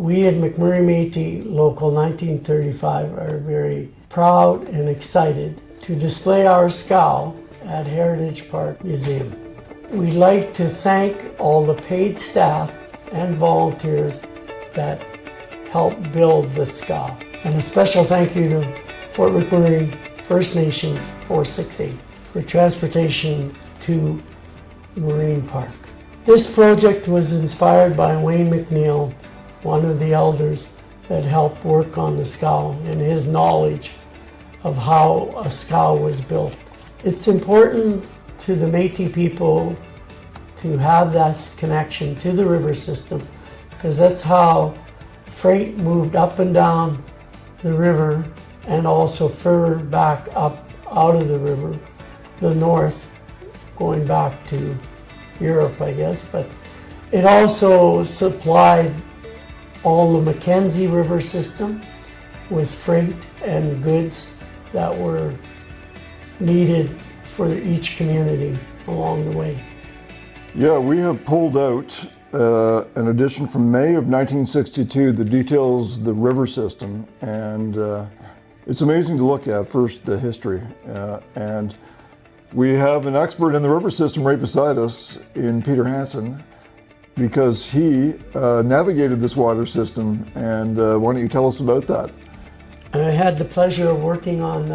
We at McMurray Métis Local 1935 are very proud and excited to display our Scow at Heritage Park Museum. We'd like to thank all the paid staff and volunteers that helped build the Scow. And a special thank you to Fort McMurray First Nations 468 for transportation to Marine Park. This project was inspired by Wayne McNeil, one of the elders that helped work on the Scow, and his knowledge of how a Scow was built. It's important to the Métis people to have that connection to the river system, because that's how freight moved up and down the river and also further back up out of the river, the north, going back to Europe, I guess. But it also supplied all the Mackenzie River system with freight and goods that were needed for each community along the way. Yeah, we have pulled out an edition from May of 1962 that details the river system, and it's amazing to look at. First, the history, and we have an expert in the river system right beside us in Peter Hansen, because he navigated this water system, and why don't you tell us about that? I had the pleasure of working on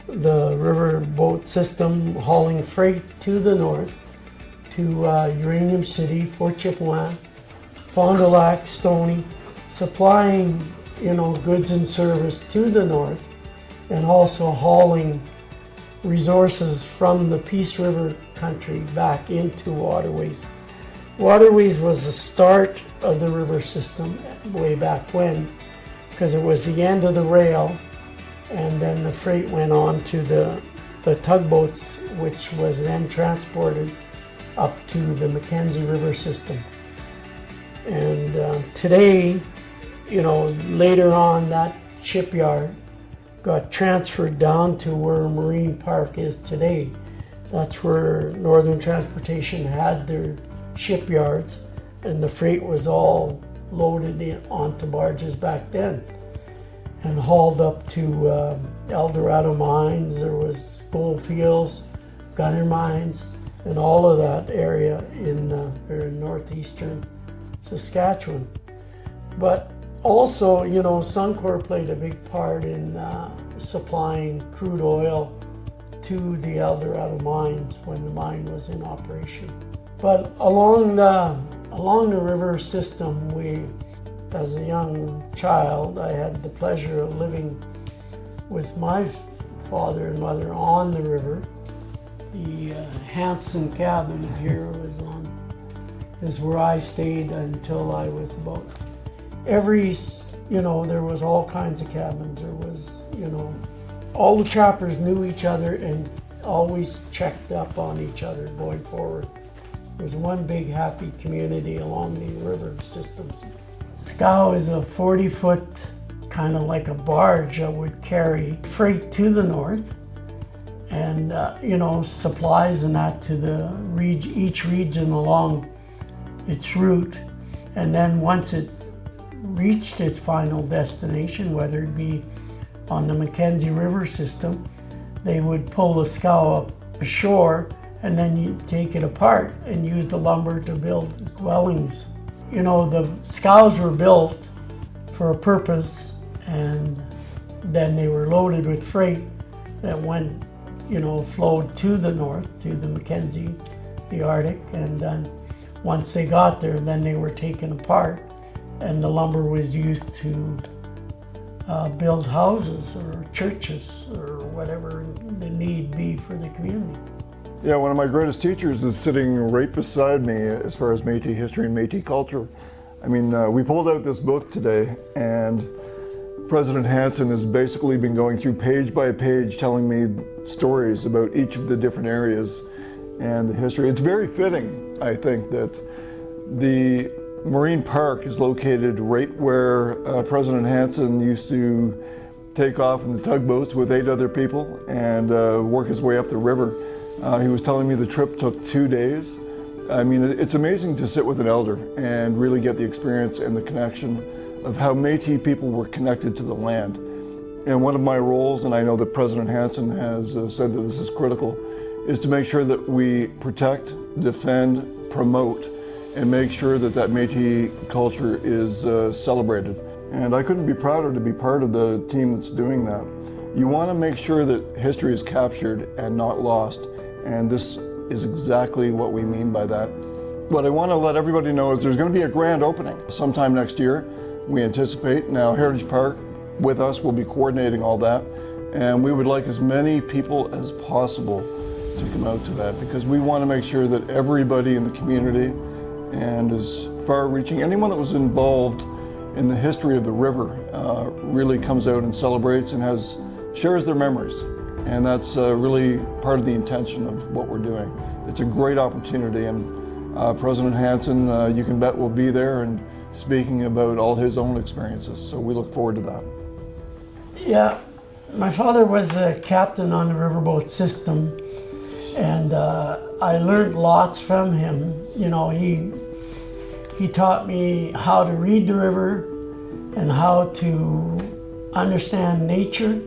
the river boat system, hauling freight to the north, to Uranium City, Fort Chipewyan, Fond du Lac, Stony, supplying goods and service to the north, and also hauling resources from the Peace River country back into waterways. Waterways was the start of the river system way back when, because it was the end of the rail, and then the freight went on to the tugboats, which was then transported up to the Mackenzie River system. And today, later on, that shipyard got transferred down to where Marine Park is today. That's where Northern Transportation had their shipyards, and the freight was all loaded onto barges back then and hauled up to El Dorado mines. There was gold fields, gunner mines, and all of that area in northeastern Saskatchewan. But also, Suncor played a big part in supplying crude oil to the El Dorado mines when the mine was in operation. But along the river system, as a young child, I had the pleasure of living with my father and mother on the river. The Hansen cabin here is where I stayed until I was about there was all kinds of cabins. There was, all the trappers knew each other and always checked up on each other going forward. There was one big happy community along the river systems. Scow is a 40-foot, kind of like a barge that would carry freight to the north, and supplies and that to each region along its route. And then once it reached its final destination, whether it be on the Mackenzie River system, they would pull the Scow up ashore, and then you take it apart and use the lumber to build dwellings. The Scows were built for a purpose, and then they were loaded with freight that went, flowed to the north, to the Mackenzie, the Arctic, and then once they got there, then they were taken apart, and the lumber was used to build houses or churches or whatever the need be for the community. Yeah, one of my greatest teachers is sitting right beside me as far as Métis history and Métis culture. I mean, we pulled out this book today, and President Hansen has basically been going through page by page telling me stories about each of the different areas and the history. It's very fitting, I think, that the Marine Park is located right where President Hansen used to take off in the tugboats with 8 other people and work his way up the river. He was telling me the trip took 2 days, I mean, it's amazing to sit with an elder and really get the experience and the connection of how Métis people were connected to the land. And one of my roles, and I know that President Hanson has said that this is critical, is to make sure that we protect, defend, promote, and make sure that that Métis culture is celebrated. And I couldn't be prouder to be part of the team that's doing that. You want to make sure that history is captured and not lost, and this is exactly what we mean by that. What I want to let everybody know is there's going to be a grand opening sometime next year, we anticipate. Now, Heritage Park with us will be coordinating all that, and we would like as many people as possible to come out to that, because we want to make sure that everybody in the community and is far-reaching, anyone that was involved in the history of the river really comes out and celebrates and shares their memories. And that's really part of the intention of what we're doing. It's a great opportunity, and President Hanson, you can bet, will be there and speaking about all his own experiences. So we look forward to that. Yeah, my father was a captain on the riverboat system, and I learned lots from him. You know, he taught me how to read the river and how to understand nature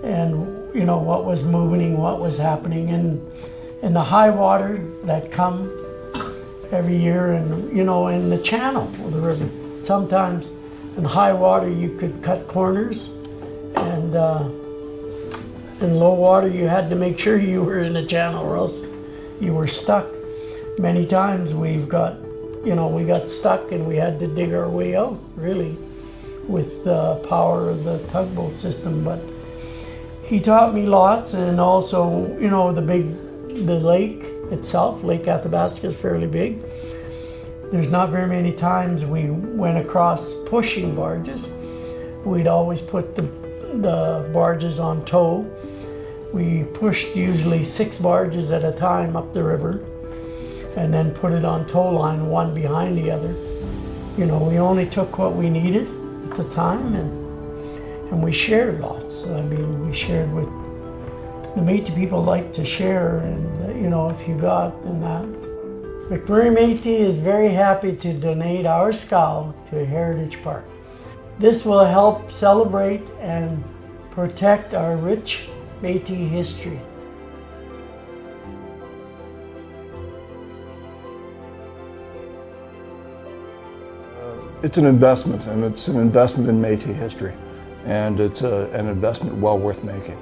and, you know, what was moving, what was happening, and the high water that come every year, and, you know, in the channel of the river. Sometimes in high water you could cut corners, and in low water you had to make sure you were in the channel or else you were stuck. Many times we got stuck and we had to dig our way out, really, with the power of the tugboat system. But he taught me lots, and also, you know, the lake itself, Lake Athabasca, is fairly big. There's not very many times we went across pushing barges. We'd always put the barges on tow. We pushed usually 6 barges at a time up the river, and then put it on tow line, one behind the other. You know, we only took what we needed at the time, and we shared lots. I mean, we shared with the Métis people, like to share, and you know, if you got and that. McMurray Métis is very happy to donate our Scow to Heritage Park. This will help celebrate and protect our rich Métis history. It's an investment, and it's an investment in Métis history, and it's an investment well worth making.